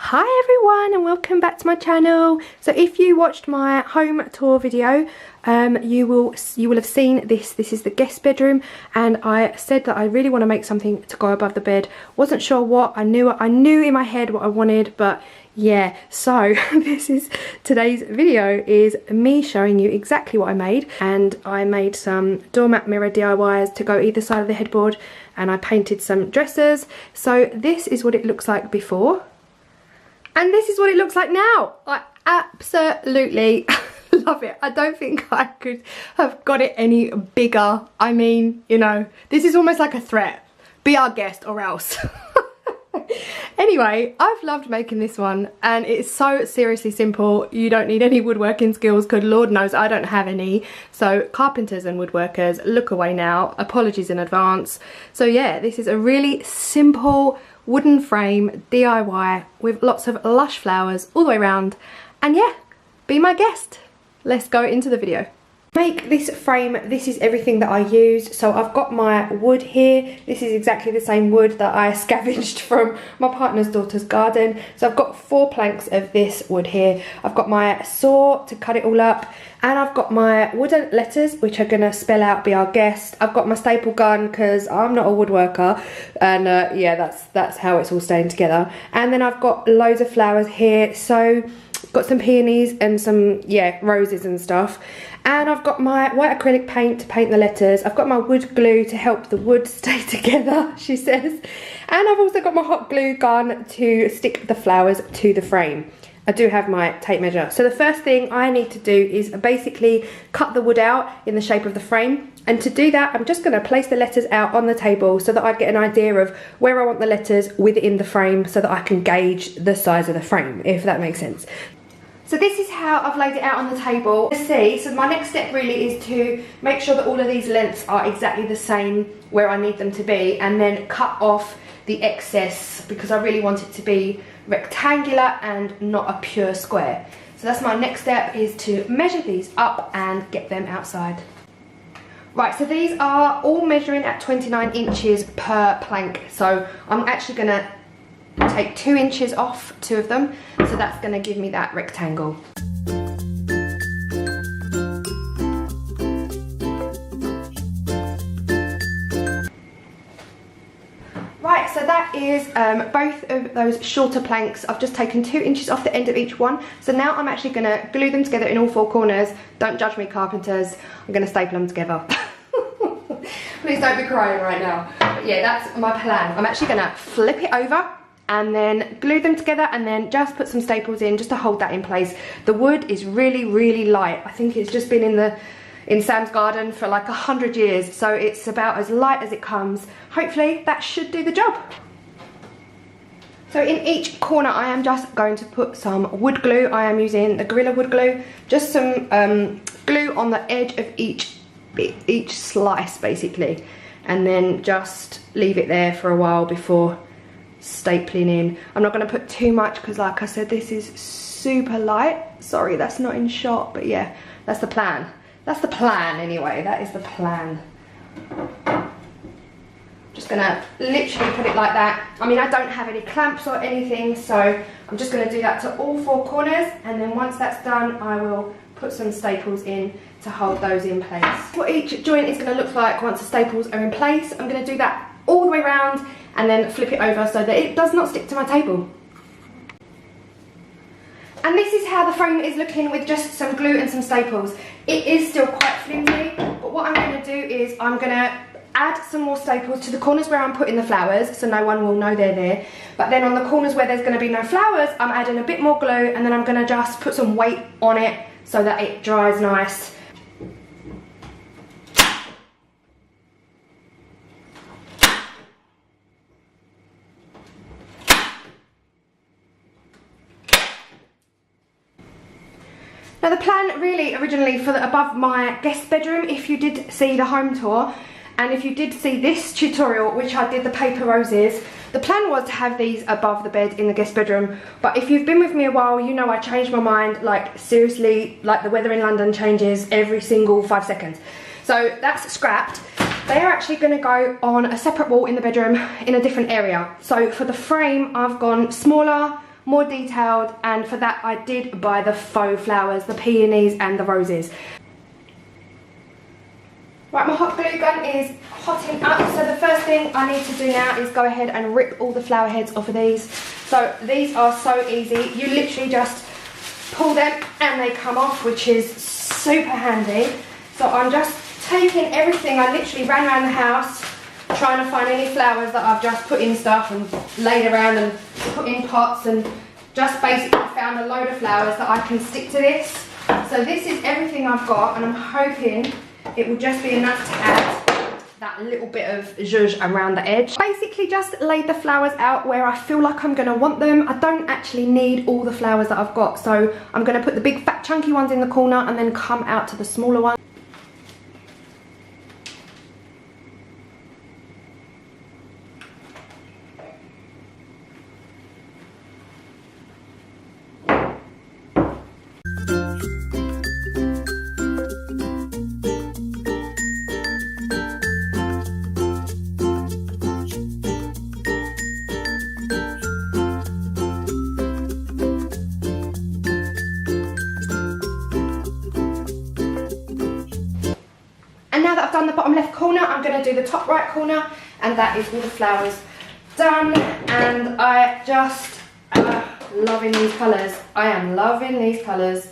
Hi everyone and welcome back to my channel. So if you watched my home tour video, you will have seen this. This is the guest bedroom, and I said that I really want to make something to go above the bed. Wasn't sure what. I knew in my head what I wanted, but yeah. So this is today's video, is me showing you exactly what I made. And I made some doormat mirror DIYs to go either side of the headboard, and I painted some dressers. So this is what it looks like before. And this is what it looks like now. I absolutely love it. I don't think I could have got it any bigger. I mean, you know, this is almost like a threat. Be our guest or else. Anyway, I've loved making this one, and it's so seriously simple. You don't need any woodworking skills, because Lord knows I don't have any. So carpenters and woodworkers, look away now. Apologies in advance. So yeah, this is a really simple wooden frame DIY with lots of lush flowers all the way around. And yeah, be my guest. Let's go into the video. Make this frame, this is everything that I use. So I've got my wood here. This is exactly the same wood that I scavenged from my partner's daughter's garden. So I've got 4 planks of this wood here. I've got my saw to cut it all up, and I've got my wooden letters which are gonna spell out "Be Our Guest." I've got my staple gun because I'm not a woodworker, and yeah, that's how it's all staying together. And then I've got loads of flowers here. So got some peonies and some, yeah, roses and stuff. And I've got my white acrylic paint to paint the letters. I've got my wood glue to help the wood stay together, she says. And I've also got my hot glue gun to stick the flowers to the frame. I do have my tape measure. So the first thing I need to do is basically cut the wood out in the shape of the frame. And to do that, I'm just going to place the letters out on the table so that I get an idea of where I want the letters within the frame, so that I can gauge the size of the frame, if that makes sense. So this is how I've laid it out on the table. Let's see, so my next step really is to make sure that all of these lengths are exactly the same where I need them to be, and then cut off the excess, because I really want it to be rectangular and not a pure square. So that's my next step, is to measure these up and get them outside. Right, so these are all measuring at 29 inches per plank. So I'm actually gonna take 2 inches off 2 of them, so that's going to give me that rectangle. Right, so that is both of those shorter planks. I've just taken 2 inches off the end of each one. So now I'm actually going to glue them together in all 4 corners. Don't judge me, carpenters. I'm going to staple them together. Please don't be crying right now. But yeah, that's my plan. I'm actually going to flip it over and then glue them together, and then just put some staples in just to hold that in place. The wood is really, really light. I think it's just been in Sam's garden for like 100 years, so it's about as light as it comes. Hopefully that should do the job. So in each corner I am just going to put some wood glue. I am using the Gorilla wood glue, just some glue on the edge of each slice basically, and then just leave it there for a while before stapling in. I'm not going to put too much because, like I said, this is super light. Sorry, that's not in shot, but yeah, that's the plan. That's the plan anyway. That is the plan. Just gonna literally put it like that. I mean, I don't have any clamps or anything, so I'm just gonna do that to all 4 corners, and then once that's done, I will put some staples in to hold those in place. What each joint is gonna look like once the staples are in place, I'm gonna do that all the way around and then flip it over so that it does not stick to my table. And this is how the frame is looking with just some glue and some staples. It is still quite flimsy, but what I'm going to do is I'm going to add some more staples to the corners where I'm putting the flowers, so no one will know they're there. But then on the corners where there's going to be no flowers, I'm adding a bit more glue, and then I'm going to just put some weight on it so that it dries nice. Now the plan really originally for above my guest bedroom, if you did see the home tour, and if you did see this tutorial, which I did the paper roses, the plan was to have these above the bed in the guest bedroom. But if you've been with me a while, you know I changed my mind, like seriously, like the weather in London changes every single 5 seconds. So that's scrapped. They are actually going to go on a separate wall in the bedroom in a different area. So for the frame, I've gone smaller, more detailed, and for that I did buy the faux flowers, the peonies and the roses. Right, my hot glue gun is hotting up, so the first thing I need to do now is go ahead and rip all the flower heads off of these. So these are so easy, you literally just pull them and they come off, which is super handy. So I'm just taking everything, I literally ran around the house trying to find any flowers that I've just put in stuff and laid around and put in pots, and just basically found a load of flowers that I can stick to this. So this is everything I've got, and I'm hoping it will just be enough to add that little bit of zhuzh around the edge. Basically just laid the flowers out where I feel like I'm going to want them. I don't actually need all the flowers that I've got, so I'm going to put the big fat chunky ones in the corner and then come out to the smaller ones. Now that I've done the bottom left corner, I'm going to do the top right corner, and that is all the flowers done. And I just loving these colours. I am loving these colours.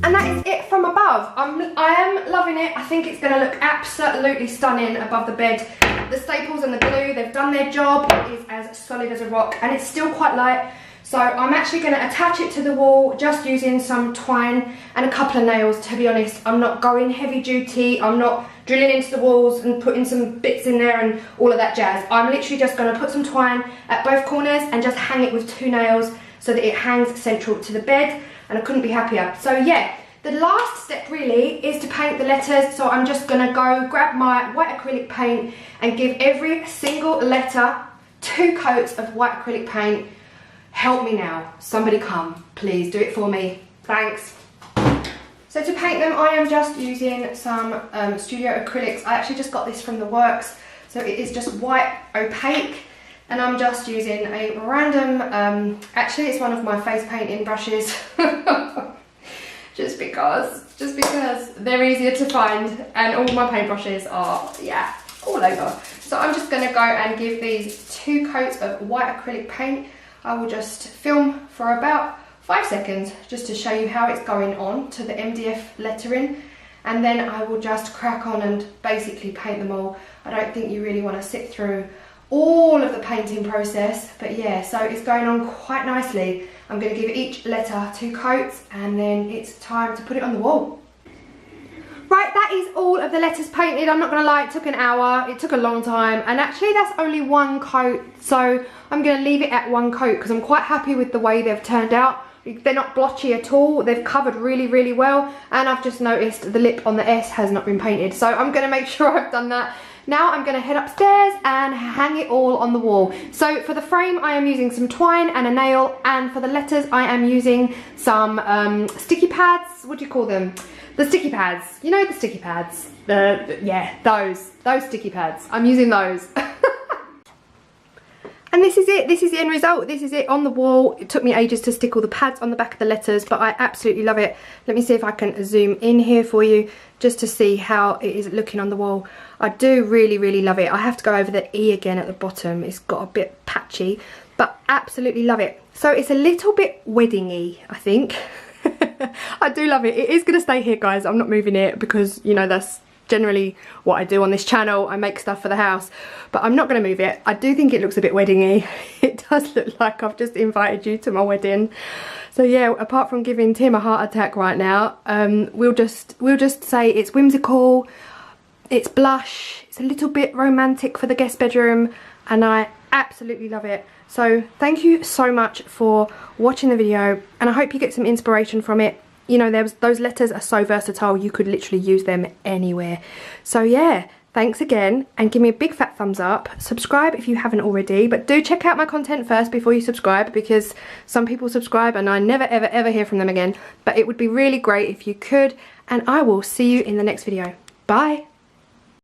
And that is it from above. I am loving it. I think it's going to look absolutely stunning above the bed. The staples and the glue, they've done their job. It is as solid as a rock, and it's still quite light. So I'm actually going to attach it to the wall just using some twine and a couple of nails. To be honest, I'm not going heavy duty. I'm not drilling into the walls and putting some bits in there and all of that jazz. I'm literally just going to put some twine at both corners and just hang it with 2 nails so that it hangs central to the bed, and I couldn't be happier. So yeah. The last step really is to paint the letters, so I'm just going to go grab my white acrylic paint and give every single letter 2 coats of white acrylic paint. Help me now, somebody come, please do it for me, thanks. So to paint them I am just using some studio acrylics. I actually just got this from the works, so it is just white opaque, and I'm just using a random, actually it's one of my face painting brushes. Just because they're easier to find, and all my paintbrushes are, yeah, all over. So I'm just going to go and give these 2 coats of white acrylic paint. I will just film for about 5 seconds just to show you how it's going on to the MDF lettering, and then I will just crack on and basically paint them all. I don't think you really want to sit through all of the painting process, but yeah, so it's going on quite nicely. I'm going to give each letter 2 coats, and then it's time to put it on the wall. Right, that is all of the letters painted. I'm not going to lie, it took an hour, it took a long time, and actually that's only 1 coat, so I'm going to leave it at 1 coat because I'm quite happy with the way they've turned out. They're not blotchy at all, they've covered really well, and I've just noticed the lip on the S has not been painted, so I'm going to make sure I've done that. Now I'm going to head upstairs and hang it all on the wall. So for the frame I am using some twine and a nail, and for the letters I am using some sticky pads. What do you call them? The sticky pads. You know the sticky pads? Yeah, those sticky pads. I'm using those. And this is it, this is the end result, this is it on the wall. It took me ages to stick all the pads on the back of the letters, but I absolutely love it. Let me see if I can zoom in here for you just to see how it is looking on the wall. I do really love it. I have to go over the E again at the bottom, it's got a bit patchy, but absolutely love it. So it's a little bit wedding-y, I think. I do love it. It is going to stay here, guys. I'm not moving it because, you know, that's generally what I do on this channel. I make stuff for the house, but I'm not going to move it. I do think it looks a bit wedding-y. It does look like I've just invited you to my wedding. So yeah, apart from giving Tim a heart attack right now, we'll just say it's whimsical, it's blush, it's a little bit romantic for the guest bedroom, and I absolutely love it. So thank you so much for watching the video, and I hope you get some inspiration from it. You know, those letters are so versatile, you could literally use them anywhere. So yeah, thanks again, and give me a big fat thumbs up. Subscribe if you haven't already, but do check out my content first before you subscribe, because some people subscribe and I never ever ever hear from them again. But it would be really great if you could, and I will see you in the next video. Bye.